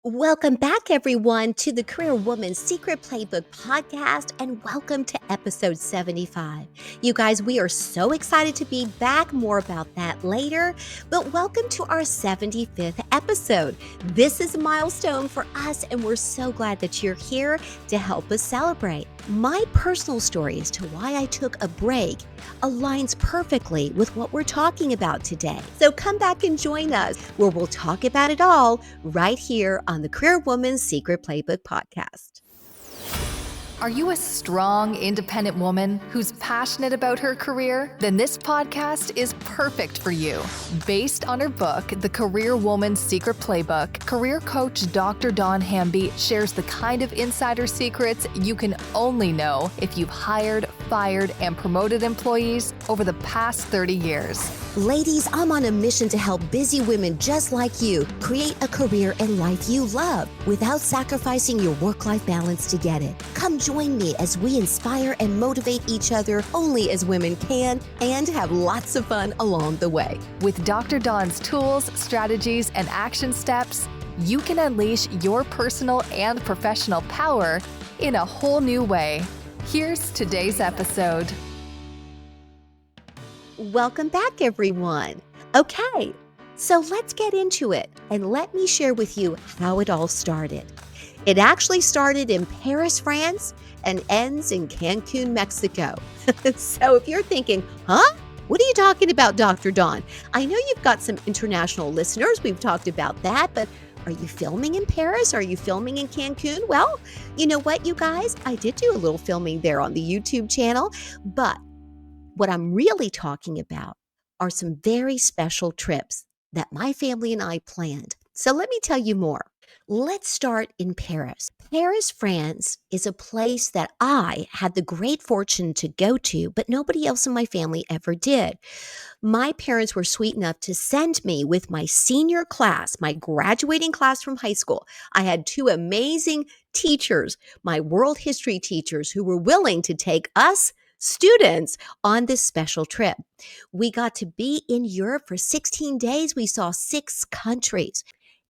Welcome back, everyone, to the Career Woman's Secret Playbook podcast, and welcome to episode 75. You guys, we are so excited to be back. More about that later, but welcome to our 75th episode. This is a milestone for us, and we're so glad that you're here to help us celebrate. My personal story as to why I took a break aligns perfectly with what we're talking about today. So come back and join us where we'll talk about it all right here on the Career Woman's Secret Playbook podcast. Are you a strong, independent woman who's passionate about her career? Then this podcast is perfect for you. Based on her book, The Career Woman's Secret Playbook, career coach Dr. Dawn Hamby shares the kind of insider secrets you can only know if you've hired, fired, and promoted employees over the past 30 years. Ladies, I'm on a mission to help busy women just like you create a career and life you love without sacrificing your work-life balance to get it. Come join me as we inspire and motivate each other only as women can and have lots of fun along the way. With Dr. Dawn's tools, strategies, and action steps, you can unleash your personal and professional power in a whole new way. Here's today's episode. Welcome back, everyone. Okay, so let's get into it and let me share with you how it all started. It actually started in Paris, France, and ends in Cancun, Mexico. So if you're thinking, what are you talking about, Dr. Dawn? I know you've got some international listeners. We've talked about that, but are you filming in Paris? Are you filming in Cancun? Well, you know what, you guys? I did do a little filming there on the YouTube channel, but what I'm really talking about are some very special trips that my family and I planned. So let me tell you more. Let's start in Paris. Paris, France is a place that I had the great fortune to go to, but nobody else in my family ever did. My parents were sweet enough to send me with my senior class, my graduating class from high school. I had two amazing teachers, my world history teachers, who were willing to take us students on this special trip. We got to be in Europe for 16 days. We saw 6 countries.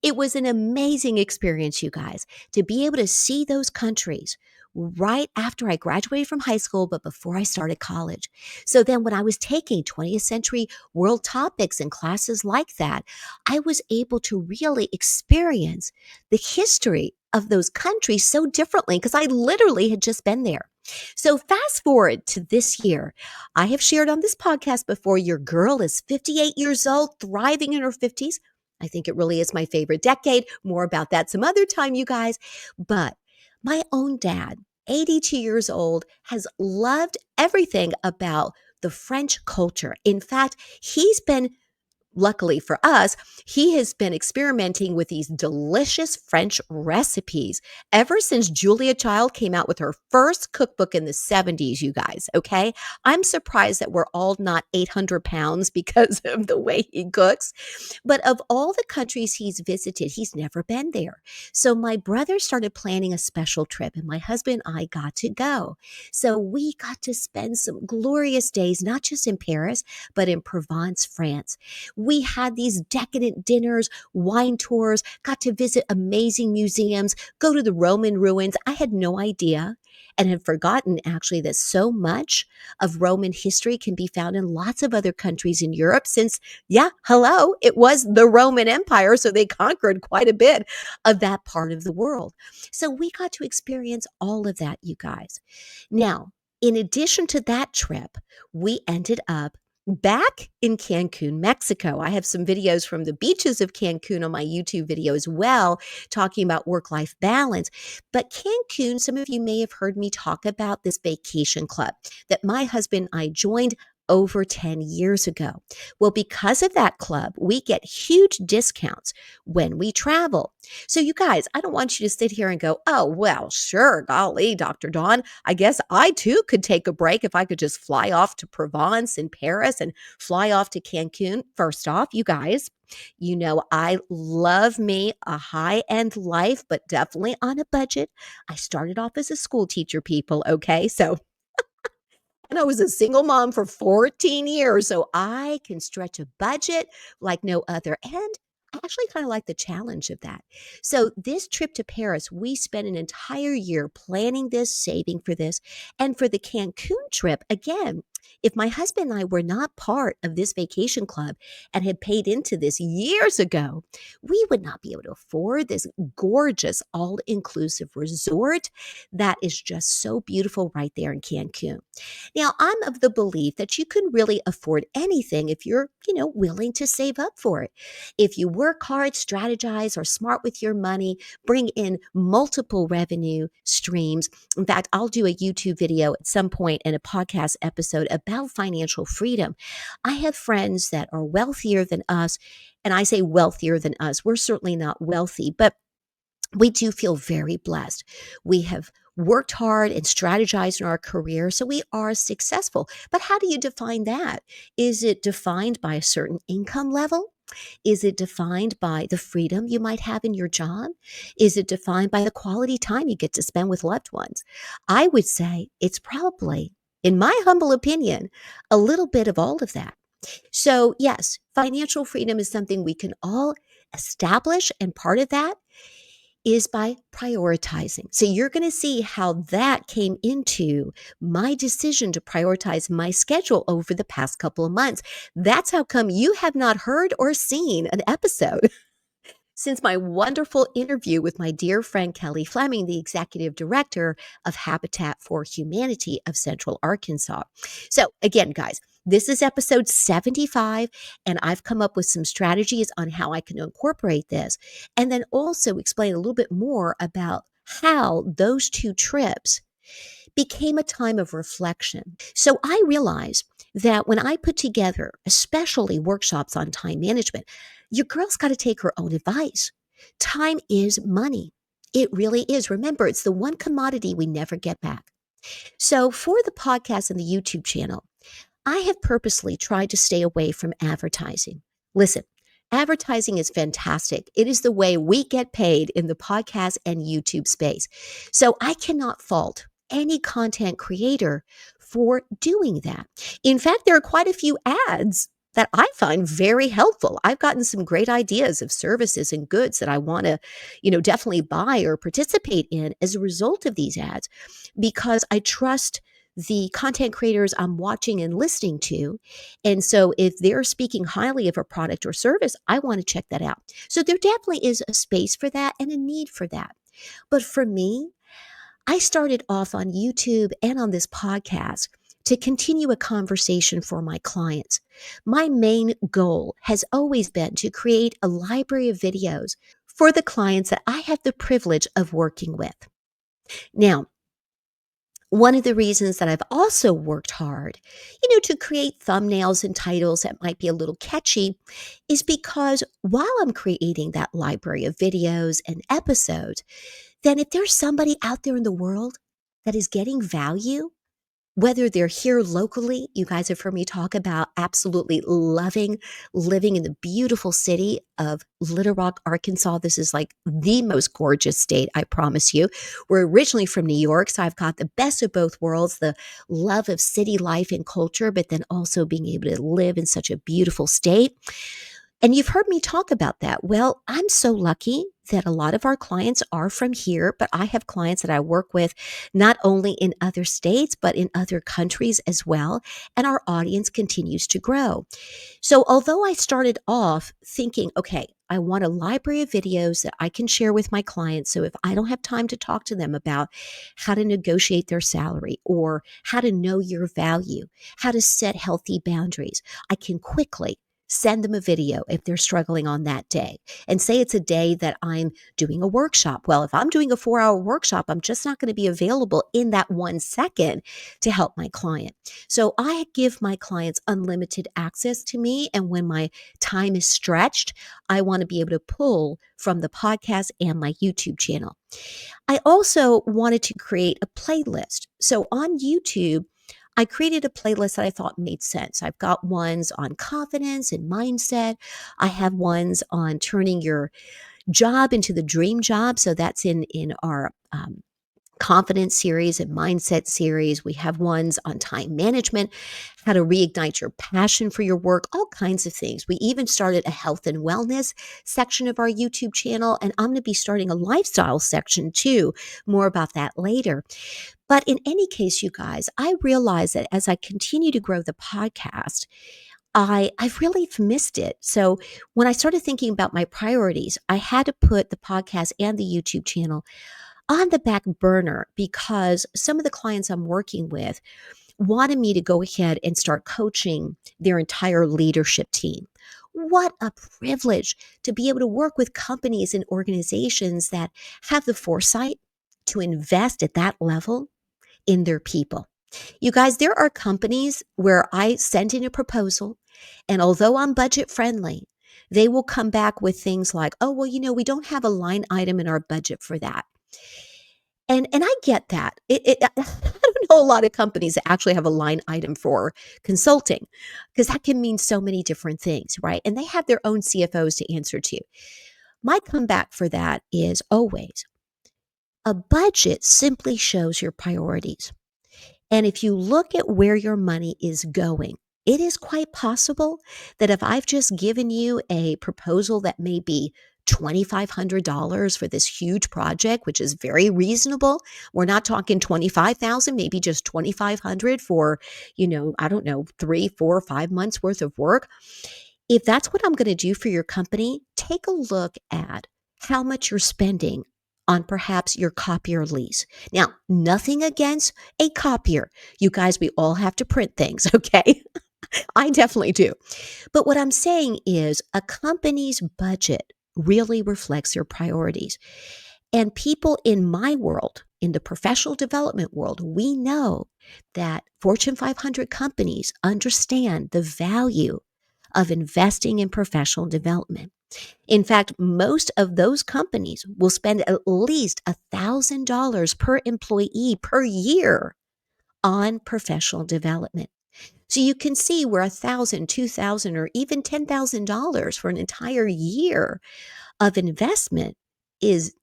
It was an amazing experience, you guys, to be able to see those countries right after I graduated from high school, but before I started college. So then when I was taking 20th century world topics and classes like that, I was able to really experience the history of those countries so differently because I literally had just been there. So fast forward to this year. I have shared on this podcast before, your girl is 58 years old, thriving in her 50s. I think it really is my favorite decade. More about that some other time, you guys. But my own dad, 82 years old, has loved everything about the French culture. In fact, luckily for us, he has been experimenting with these delicious French recipes ever since Julia Child came out with her first cookbook in the 70s, you guys, okay? I'm surprised that we're all not 800 pounds because of the way he cooks. But of all the countries he's visited, he's never been there. So my brother started planning a special trip, and my husband and I got to go. So we got to spend some glorious days, not just in Paris, but in Provence, France. We had these decadent dinners, wine tours, got to visit amazing museums, go to the Roman ruins. I had no idea and had forgotten actually that so much of Roman history can be found in lots of other countries in Europe since, it was the Roman Empire, so they conquered quite a bit of that part of the world. So we got to experience all of that, you guys. Now, in addition to that trip, we ended up back in Cancun, Mexico. I have some videos from the beaches of Cancun on my YouTube video as well, talking about work-life balance. But Cancun, some of you may have heard me talk about this vacation club that my husband and I joined over 10 years ago. Well, because of that club, we get huge discounts when we travel. So you guys, I don't want you to sit here and go, oh, well, sure, golly, Dr. Dawn, I guess I too could take a break if I could just fly off to Provence and Paris and fly off to Cancun. First off, you guys, you know, I love me a high-end life, but definitely on a budget. I started off as a school teacher, people, okay? And I was a single mom for 14 years, so I can stretch a budget like no other. And I actually kind of like the challenge of that. So, this trip to Paris, we spent an entire year planning this, saving for this. And for the Cancun trip, again, if my husband and I were not part of this vacation club and had paid into this years ago, we would not be able to afford this gorgeous all inclusive resort that is just so beautiful right there in Cancun. Now, I'm of the belief that you can really afford anything if you're, willing to save up for it. If you work hard, strategize, are smart with your money, bring in multiple revenue streams. In fact, I'll do a YouTube video at some point and a podcast episode about financial freedom. I have friends that are wealthier than us. And I say wealthier than us. We're certainly not wealthy, but we do feel very blessed. We have worked hard and strategized in our career, so we are successful. But how do you define that? Is it defined by a certain income level? Is it defined by the freedom you might have in your job? Is it defined by the quality time you get to spend with loved ones? I would say it's probably, in my humble opinion, a little bit of all of that. So, yes, financial freedom is something we can all establish, and part of that is by prioritizing. So you're going to see how that came into my decision to prioritize my schedule over the past couple of months. That's how come you have not heard or seen an episode since my wonderful interview with my dear friend Kelly Fleming, the executive director of Habitat for Humanity of Central Arkansas. So, again, guys, this is episode 75, and I've come up with some strategies on how I can incorporate this, and then also explain a little bit more about how those two trips became a time of reflection. So I realized that when I put together, especially workshops on time management, your girl's got to take her own advice. Time is money. It really is. Remember, it's the one commodity we never get back. So for the podcast and the YouTube channel, I have purposely tried to stay away from advertising. Listen, advertising is fantastic. It is the way we get paid in the podcast and YouTube space. So I cannot fault any content creator for doing that. In fact, there are quite a few ads that I find very helpful. I've gotten some great ideas of services and goods that I want to, definitely buy or participate in as a result of these ads because I trust the content creators I'm watching and listening to. And so if they're speaking highly of a product or service, I want to check that out. So there definitely is a space for that and a need for that. But for me, I started off on YouTube and on this podcast to continue a conversation for my clients. My main goal has always been to create a library of videos for the clients that I have the privilege of working with. Now, one of the reasons that I've also worked hard, to create thumbnails and titles that might be a little catchy is because while I'm creating that library of videos and episodes, then if there's somebody out there in the world that is getting value, whether they're here locally, you guys have heard me talk about absolutely loving living in the beautiful city of Little Rock, Arkansas. This is like the most gorgeous state, I promise you. We're originally from New York, so I've got the best of both worlds, the love of city life and culture, but then also being able to live in such a beautiful state. And you've heard me talk about that. Well, I'm so lucky that a lot of our clients are from here, but I have clients that I work with not only in other states, but in other countries as well. And our audience continues to grow. So although I started off thinking, okay, I want a library of videos that I can share with my clients. So if I don't have time to talk to them about how to negotiate their salary or how to know your value, how to set healthy boundaries, I can quickly send them a video if they're struggling on that day. And say it's a day that I'm doing a workshop. Well, if I'm doing a 4-hour workshop, I'm just not going to be available in that 1 second to help my client. So I give my clients unlimited access to me. And when my time is stretched, I want to be able to pull from the podcast and my YouTube channel. I also wanted to create a playlist. So on YouTube, I created a playlist that I thought made sense. I've got ones on confidence and mindset. I have ones on turning your job into the dream job. So that's in our confidence series and mindset series. We have ones on time management, how to reignite your passion for your work, all kinds of things. We even started a health and wellness section of our YouTube channel, and I'm going to be starting a lifestyle section too. More about that later. But in any case, you guys, I realize that as I continue to grow the podcast, I've really missed it. So when I started thinking about my priorities, I had to put the podcast and the YouTube channel on the back burner because some of the clients I'm working with wanted me to go ahead and start coaching their entire leadership team. What a privilege to be able to work with companies and organizations that have the foresight to invest at that level in their people. You guys, there are companies where I send in a proposal, and although I'm budget friendly, they will come back with things like, oh, well, we don't have a line item in our budget for that. And I get that. I don't know a lot of companies that actually have a line item for consulting because that can mean so many different things, right? And they have their own CFOs to answer to. My comeback for that is always a budget simply shows your priorities. And if you look at where your money is going, it is quite possible that if I've just given you a proposal that may be $2,500 for this huge project, which is very reasonable. We're not talking 25,000, maybe just 2,500 for, I don't know, 3, 4, 5 months worth of work. If that's what I'm going to do for your company, take a look at how much you're spending on perhaps your copier lease. Now, nothing against a copier. You guys, we all have to print things, okay? I definitely do. But what I'm saying is a company's budget really reflects their priorities. And people in my world, in the professional development world, we know that Fortune 500 companies understand the value of investing in professional development. In fact, most of those companies will spend at least $1,000 per employee per year on professional development. So you can see where $1,000, $2,000, or even $10,000 for an entire year of investment is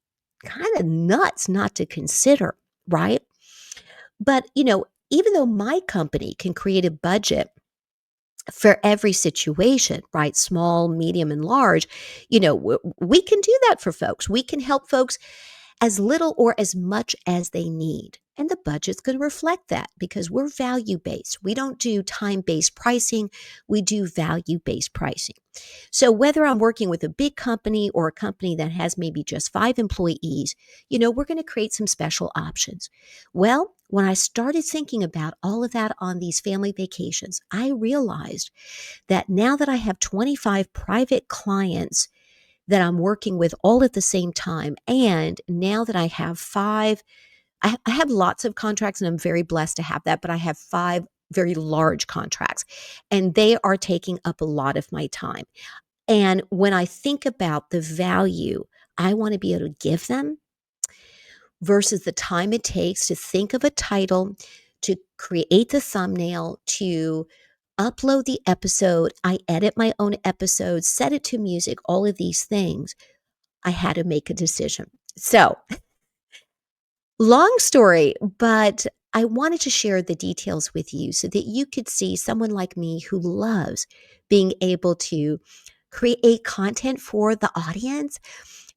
kind of nuts not to consider, right? But, even though my company can create a budget for every situation, right? Small, medium, and large, we can do that for folks. We can help folks as little or as much as they need. And the budget's going to reflect that because we're value based. We don't do time based pricing, we do value based pricing. So, whether I'm working with a big company or a company that has maybe just 5 employees, we're going to create some special options. Well, when I started thinking about all of that on these family vacations, I realized that now that I have 25 private clients that I'm working with all at the same time. And now that I have I have lots of contracts and I'm very blessed to have that, but I have 5 very large contracts and they are taking up a lot of my time. And when I think about the value I want to be able to give them versus the time it takes to think of a title, to create the thumbnail, to upload the episode, I edit my own episodes, set it to music, all of these things, I had to make a decision. So, long story, but I wanted to share the details with you so that you could see someone like me who loves being able to create content for the audience.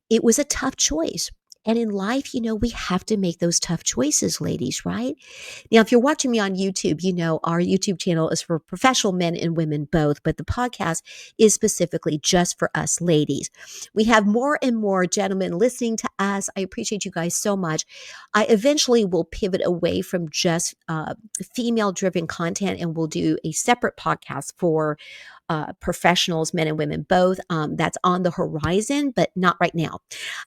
It was a tough choice. And in life, we have to make those tough choices, ladies, right? Now, if you're watching me on YouTube, our YouTube channel is for professional men and women both, but the podcast is specifically just for us ladies. We have more and more gentlemen listening to us. I appreciate you guys so much. I eventually will pivot away from just female-driven content and we'll do a separate podcast for professionals, men and women both. That's on the horizon, but not right now.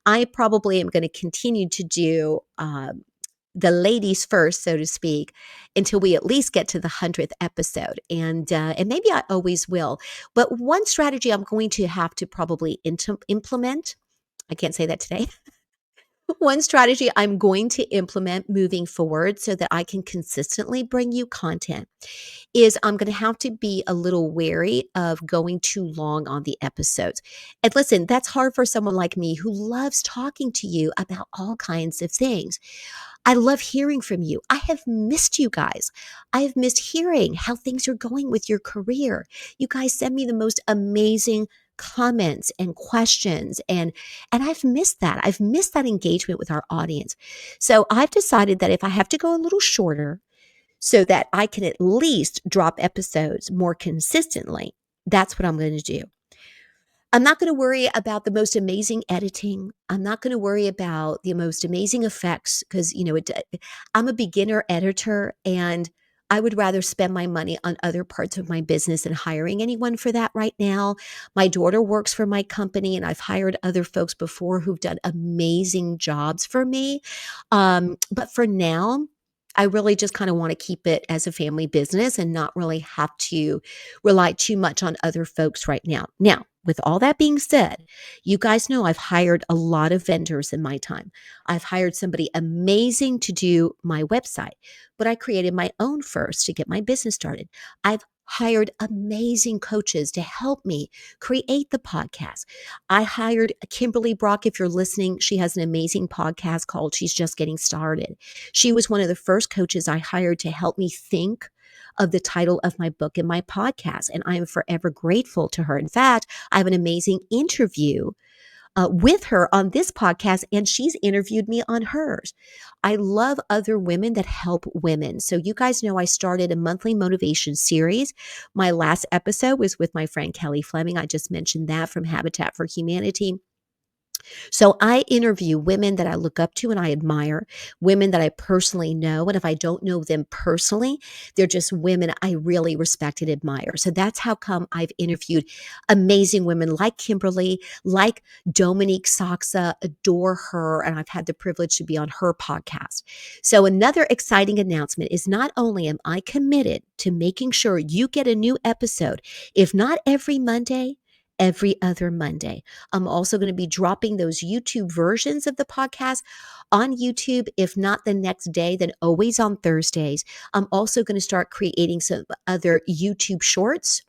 I probably am going to continue to do the ladies first, so to speak, until we at least get to the 100th episode. And maybe I always will. But one strategy I'm going to have to probably implement, I can't say that today, One strategy I'm going to implement moving forward so that I can consistently bring you content is I'm going to have to be a little wary of going too long on the episodes. And listen, that's hard for someone like me who loves talking to you about all kinds of things. I love hearing from you. I have missed you guys. I have missed hearing how things are going with your career. You guys send me the most amazing comments and questions and I've missed that. I've missed that engagement with our audience. So I've decided that if I have to go a little shorter so that I can at least drop episodes more consistently, that's what I'm going to do. I'm not going to worry about the most amazing editing. I'm not going to worry about the most amazing effects because, I'm a beginner editor and I would rather spend my money on other parts of my business than hiring anyone for that right now. My daughter works for my company and I've hired other folks before who've done amazing jobs for me. But for now, I really just kind of want to keep it as a family business and not really have to rely too much on other folks right now. Now, with all that being said, you guys know I've hired a lot of vendors in my time. I've hired somebody amazing to do my website, but I created my own first to get my business started. I've hired amazing coaches to help me create the podcast. I hired Kimberly Brock. If you're listening, she has an amazing podcast called She's Just Getting Started. She was one of the first coaches I hired to help me think of the title of my book and my podcast. And I am forever grateful to her. In fact, I have an amazing interview with her on this podcast, and she's interviewed me on hers. I love other women that help women. So, you guys know I started a monthly motivation series. My last episode was with my friend Kelly Fleming. I just mentioned that from Habitat for Humanity. So I interview women that I look up to and I admire, women that I personally know. And if I don't know them personally, they're just women I really respect and admire. So that's how come I've interviewed amazing women like Kimberly, like Dominique Saxa, adore her. And I've had the privilege to be on her podcast. So another exciting announcement is not only am I committed to making sure you get a new episode, if not every Monday, every other Monday. I'm also going to be dropping those YouTube versions of the podcast on YouTube. If not the next day, then always on Thursdays. I'm also going to start creating some other YouTube shorts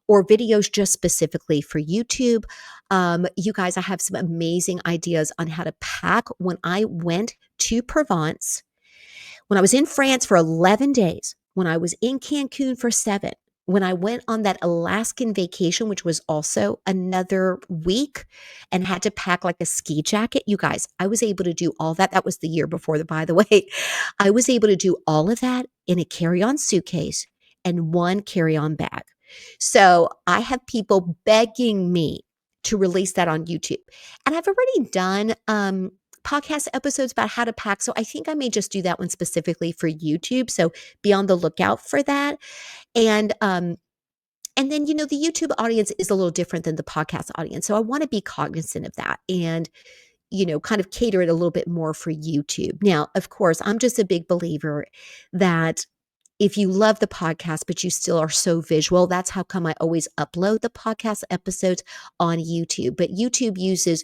or videos just specifically for YouTube. You guys, I have some amazing ideas on how to pack. When I went to Provence, when I was in France for 11 days, when I was in Cancun for 7, when I went on that Alaskan vacation, which was also another week and had to pack like a ski jacket, you guys, I was able to do all that. That was the year before, by the way. I was able to do all of that in a carry-on suitcase and one carry-on bag. So I have people begging me to release that on YouTube. And I've already done podcast episodes about how to pack. So I think I may just do that one specifically for YouTube. So be on the lookout for that. And then, the YouTube audience is a little different than the podcast audience. So I want to be cognizant of that and, kind of cater it a little bit more for YouTube. Now, of course, I'm just a big believer that if you love the podcast, but you still are so visual, that's how come I always upload the podcast episodes on YouTube. But YouTube uses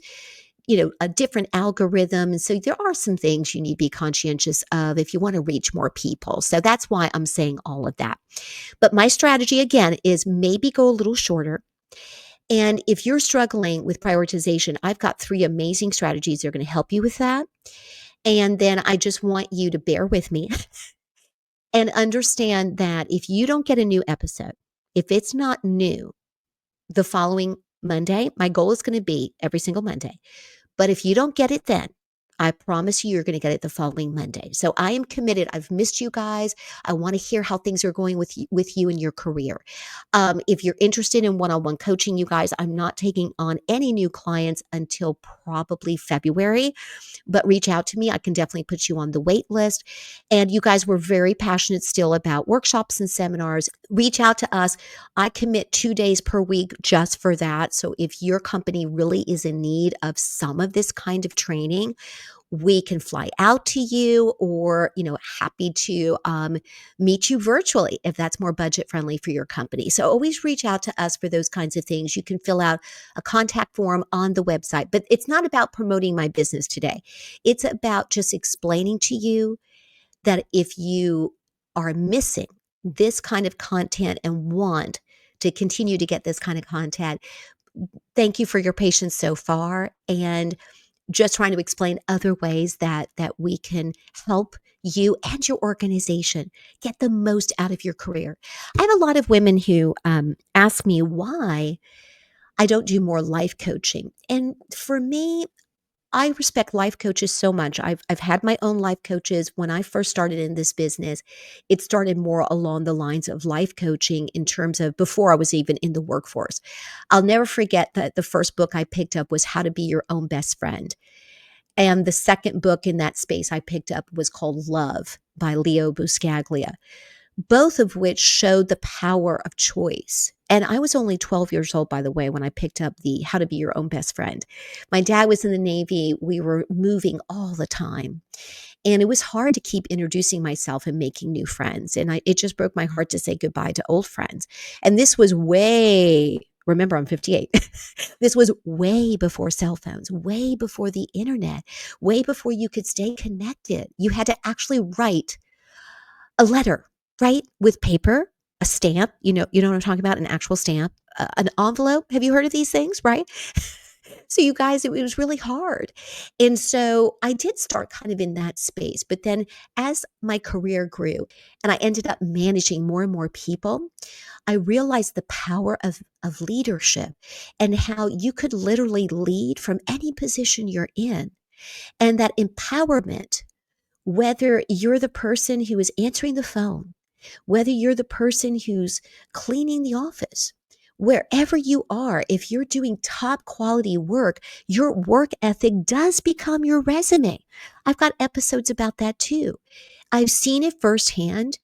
a different algorithm. And so there are some things you need to be conscientious of if you want to reach more people. So that's why I'm saying all of that. But my strategy again is maybe go a little shorter. And if you're struggling with prioritization, I've got 3 amazing strategies that are going to help you with that. And then I just want you to bear with me and understand that if you don't get a new episode, if it's not new the following Monday, my goal is going to be every single Monday. But if you don't get it then, I promise you're going to get it the following Monday. So I am committed. I've missed you guys. I want to hear how things are going with you in your career. If you're interested in one-on-one coaching, you guys, I'm not taking on any new clients until probably February, but reach out to me. I can definitely put you on the wait list. And you guys were very passionate still about workshops and seminars. Reach out to us. I commit 2 days per week just for that. So if your company really is in need of some of this kind of training, we can fly out to you, or, happy to meet you virtually if that's more budget friendly for your company. So always reach out to us for those kinds of things. You can fill out a contact form on the website, but it's not about promoting my business today. It's about just explaining to you that if you are missing this kind of content and want to continue to get this kind of content, thank you for your patience so far, and just trying to explain other ways that we can help you and your organization get the most out of your career. I have a lot of women who ask me why I don't do more life coaching. And for me, I respect life coaches so much. I've had my own life coaches. When I first started in this business, it started more along the lines of life coaching in terms of before I was even in the workforce. I'll never forget that the first book I picked up was How to Be Your Own Best Friend. And the second book in that space I picked up was called Love by Leo Buscaglia, both of which showed the power of choice. And I was only 12 years old, by the way, when I picked up the How to Be Your Own Best Friend. My dad was in the Navy. We were moving all the time. And it was hard to keep introducing myself and making new friends. And it just broke my heart to say goodbye to old friends. And this was remember, I'm 58. This was way before cell phones, way before the internet, way before you could stay connected. You had to actually write a letter, right? With paper, a stamp, you know what I'm talking about, an actual stamp, an envelope. Have you heard of these things, right? So you guys, it was really hard. And so I did start kind of in that space. But then as my career grew and I ended up managing more and more people, I realized the power of leadership and how you could literally lead from any position you're in. And that empowerment, whether you're the person who is answering the phone, whether you're the person who's cleaning the office, wherever you are, if you're doing top quality work, your work ethic does become your resume. I've got episodes about that too. I've seen it firsthand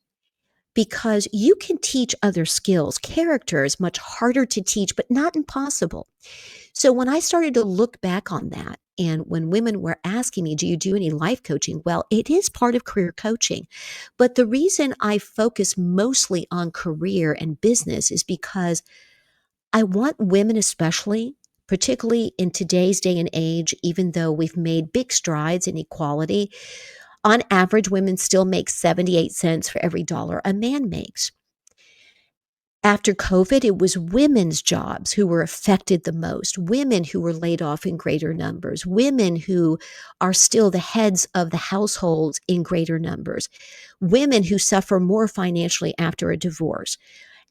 because you can teach other skills. Character is much harder to teach, but not impossible. So when I started to look back on that, and when women were asking me, do you do any life coaching? Well, it is part of career coaching. But the reason I focus mostly on career and business is because I want women, especially, particularly in today's day and age, even though we've made big strides in equality, on average, women still make 78 cents for every dollar a man makes. After COVID, it was women's jobs who were affected the most, women who were laid off in greater numbers, women who are still the heads of the households in greater numbers, women who suffer more financially after a divorce.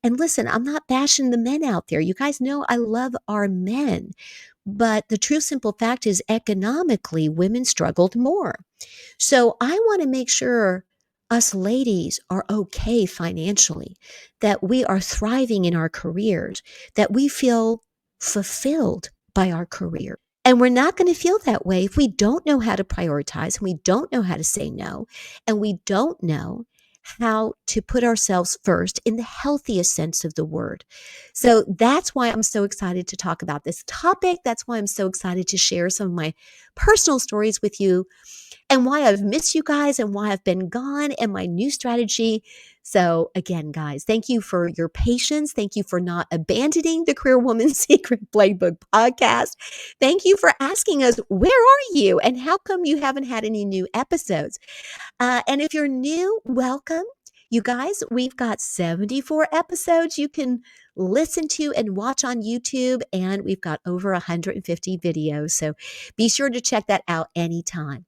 And listen, I'm not bashing the men out there. You guys know I love our men. But the true simple fact is economically, women struggled more. So I want to make sure us ladies are okay financially, that we are thriving in our careers, that we feel fulfilled by our career. And we're not going to feel that way if we don't know how to prioritize, and we don't know how to say no, and we don't know how to put ourselves first in the healthiest sense of the word. So that's why I'm so excited to talk about this topic. That's why I'm so excited to share some of my personal stories with you, and why I've missed you guys, and why I've been gone, and my new strategy. So again, guys, thank you for your patience. Thank you for not abandoning the Career Woman Secret Playbook podcast. Thank you for asking us, where are you? And how come you haven't had any new episodes? And if you're new, welcome. You guys, we've got 74 episodes you can listen to and watch on YouTube, and we've got over 150 videos. So be sure to check that out anytime.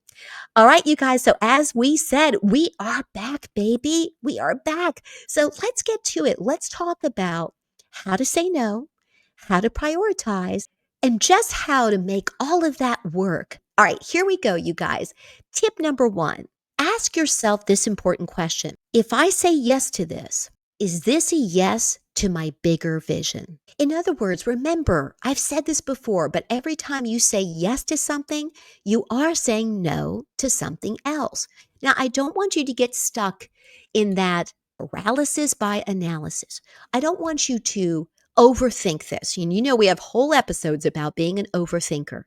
All right, you guys. So as we said, we are back, baby. We are back. So let's get to it. Let's talk about how to say no, how to prioritize, and just how to make all of that work. All right, here we go, you guys. Tip number one, ask yourself this important question. If I say yes to this, is this a yes to my bigger vision? In other words, remember, I've said this before, but every time you say yes to something, you are saying no to something else. Now, I don't want you to get stuck in that paralysis by analysis. I don't want you to overthink this. And you know, we have whole episodes about being an overthinker.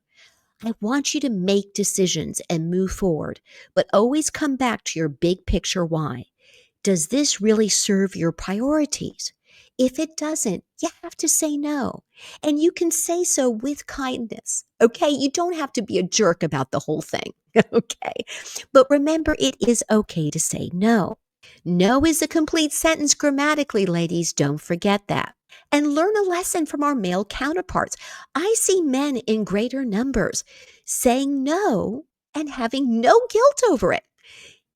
I want you to make decisions and move forward, but always come back to your big picture why. Does this really serve your priorities? If it doesn't, you have to say no. And you can say so with kindness. Okay. You don't have to be a jerk about the whole thing. Okay. But remember, it is okay to say no. No is a complete sentence grammatically, ladies. Don't forget that. And learn a lesson from our male counterparts. I see men in greater numbers saying no and having no guilt over it.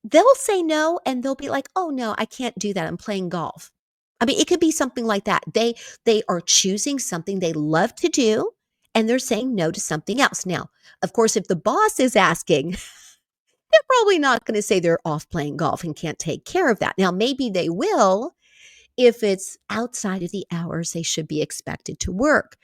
They'll say no and they'll be like, "Oh no, I can't do that. I'm playing golf." I mean, it could be something like that. They are choosing something they love to do and they're saying no to something else. Now, of course, if the boss is asking, they're probably not going to say they're off playing golf and can't take care of that. Now, maybe they will if it's outside of the hours they should be expected to work.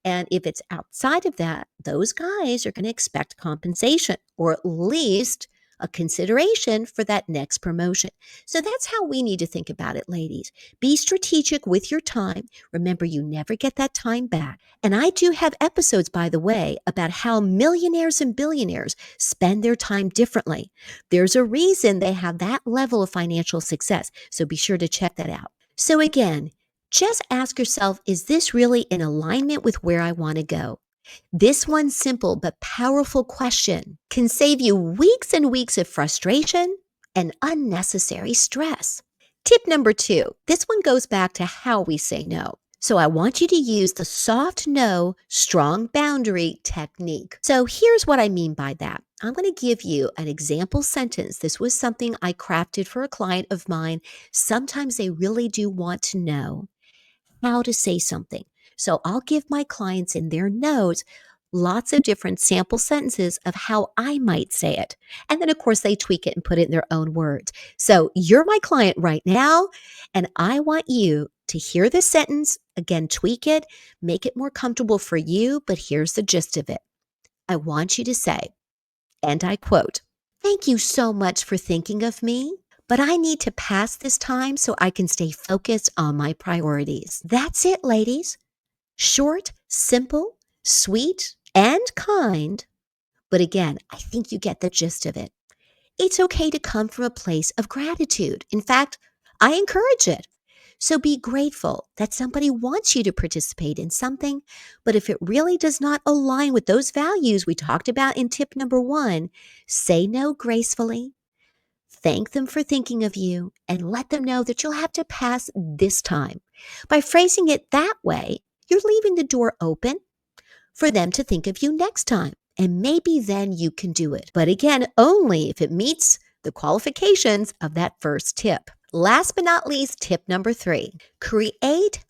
And if it's outside of that, those guys are going to expect compensation or at least a consideration for that next promotion. So that's how we need to think about it, ladies. Be strategic with your time. Remember, you never get that time back. And I do have episodes, by the way, about how millionaires and billionaires spend their time differently. There's a reason they have that level of financial success. So be sure to check that out. So again, just ask yourself, is this really in alignment with where I want to go? This one simple but powerful question can save you weeks and weeks of frustration and unnecessary stress. Tip number 2, this one goes back to how we say no. So I want you to use the soft no, strong boundary technique. So here's what I mean by that. I'm going to give you an example sentence. This was something I crafted for a client of mine. Sometimes they really do want to know how to say something. So I'll give my clients in their notes lots of different sample sentences of how I might say it. And then, of course, they tweak it and put it in their own words. So you're my client right now, and I want you to hear the sentence, again, tweak it, make it more comfortable for you. But here's the gist of it. I want you to say, and I quote, "Thank you so much for thinking of me, but I need to pass this time so I can stay focused on my priorities." That's it, ladies. Short, simple, sweet, and kind. But again, I think you get the gist of it. It's okay to come from a place of gratitude. In fact, I encourage it. So be grateful that somebody wants you to participate in something. But if it really does not align with those values we talked about in tip number 1, say no gracefully. Thank them for thinking of you and let them know that you'll have to pass this time. By phrasing it that way, you're leaving the door open for them to think of you next time. And maybe then you can do it. But again, only if it meets the qualifications of that first tip. Last but not least, tip number 3, create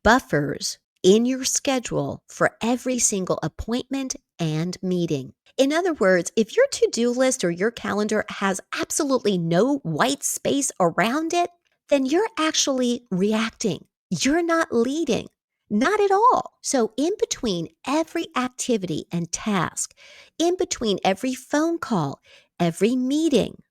buffers in your schedule for every single appointment and meeting. In other words, if your to-do list or your calendar has absolutely no white space around it, then you're actually reacting. You're not leading. Not at all. So, in between every activity and task, in between every phone call, every meeting,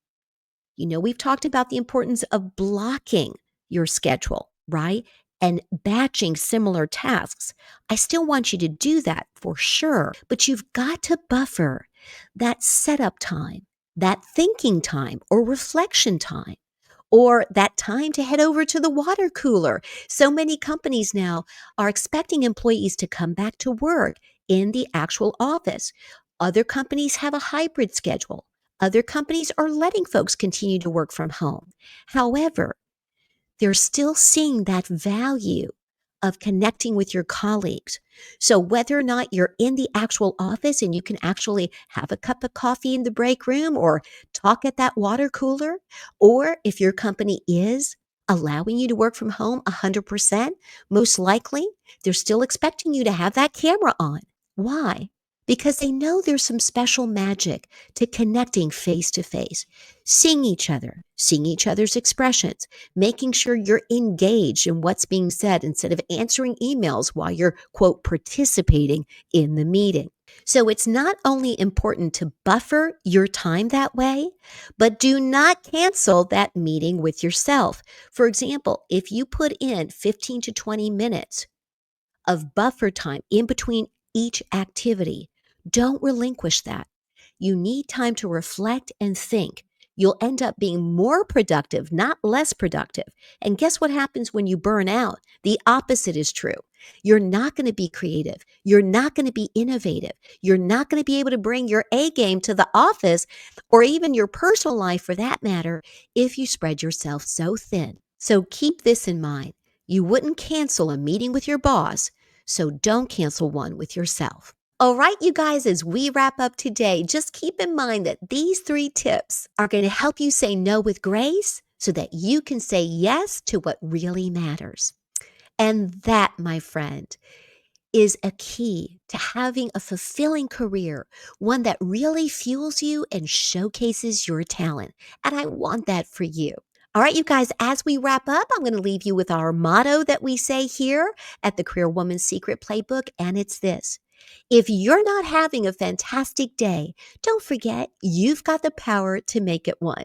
we've talked about the importance of blocking your schedule, right? And batching similar tasks. I still want you to do that for sure, but you've got to buffer that setup time, that thinking time or reflection time, or that time to head over to the water cooler. So many companies now are expecting employees to come back to work in the actual office. Other companies have a hybrid schedule. Other companies are letting folks continue to work from home. However, they're still seeing that value of connecting with your colleagues. So whether or not you're in the actual office and you can actually have a cup of coffee in the break room or talk at that water cooler, or if your company is allowing you to work from home 100%, most likely they're still expecting you to have that camera on. Why? Because they know there's some special magic to connecting face to face, seeing each other, seeing each other's expressions, making sure you're engaged in what's being said instead of answering emails while you're, quote, participating in the meeting. So it's not only important to buffer your time that way, but do not cancel that meeting with yourself. For example, if you put in 15 to 20 minutes of buffer time in between each activity, Don't relinquish that. You need time to reflect and think. You'll end up being more productive, not less productive. And guess what happens when you burn out? The opposite is true. You're not going to be creative. You're not going to be innovative. You're not going to be able to bring your A game to the office or even your personal life for that matter if you spread yourself so thin. So keep this in mind. You wouldn't cancel a meeting with your boss, so don't cancel one with yourself. All right, you guys, as we wrap up today, just keep in mind that these 3 tips are going to help you say no with grace so that you can say yes to what really matters. And that, my friend, is a key to having a fulfilling career, one that really fuels you and showcases your talent. And I want that for you. All right, you guys, as we wrap up, I'm going to leave you with our motto that we say here at the Career Woman's Secret Playbook, and it's this. If you're not having a fantastic day, don't forget you've got the power to make it one.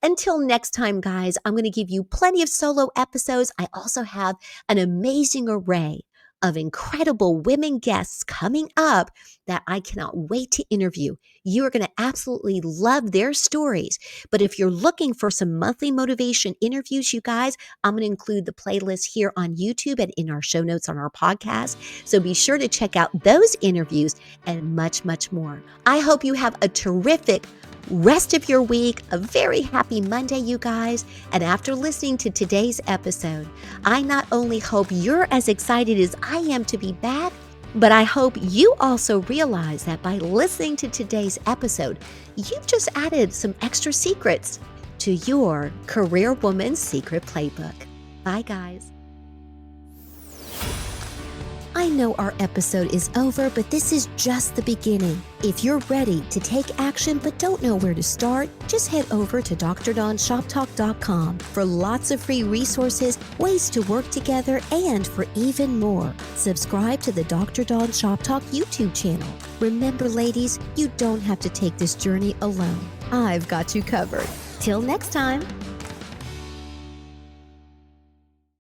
Until next time, guys, I'm going to give you plenty of solo episodes. I also have an amazing array of incredible women guests coming up that I cannot wait to interview. You are going to absolutely love their stories. But if you're looking for some monthly motivation interviews, you guys, I'm going to include the playlist here on YouTube and in our show notes on our podcast. So be sure to check out those interviews and much, much more. I hope you have a terrific rest of your week, a very happy Monday, you guys. And after listening to today's episode, I not only hope you're as excited as I am to be back, but I hope you also realize that by listening to today's episode, you've just added some extra secrets to your Career Woman's Secret Playbook. Bye, guys. I know our episode is over, but this is just the beginning. If you're ready to take action but don't know where to start, just head over to DrDawnShopTalk.com for lots of free resources, ways to work together, and for even more. Subscribe to the Dr. Dawn Shop Talk YouTube channel. Remember, ladies, you don't have to take this journey alone. I've got you covered. Till next time.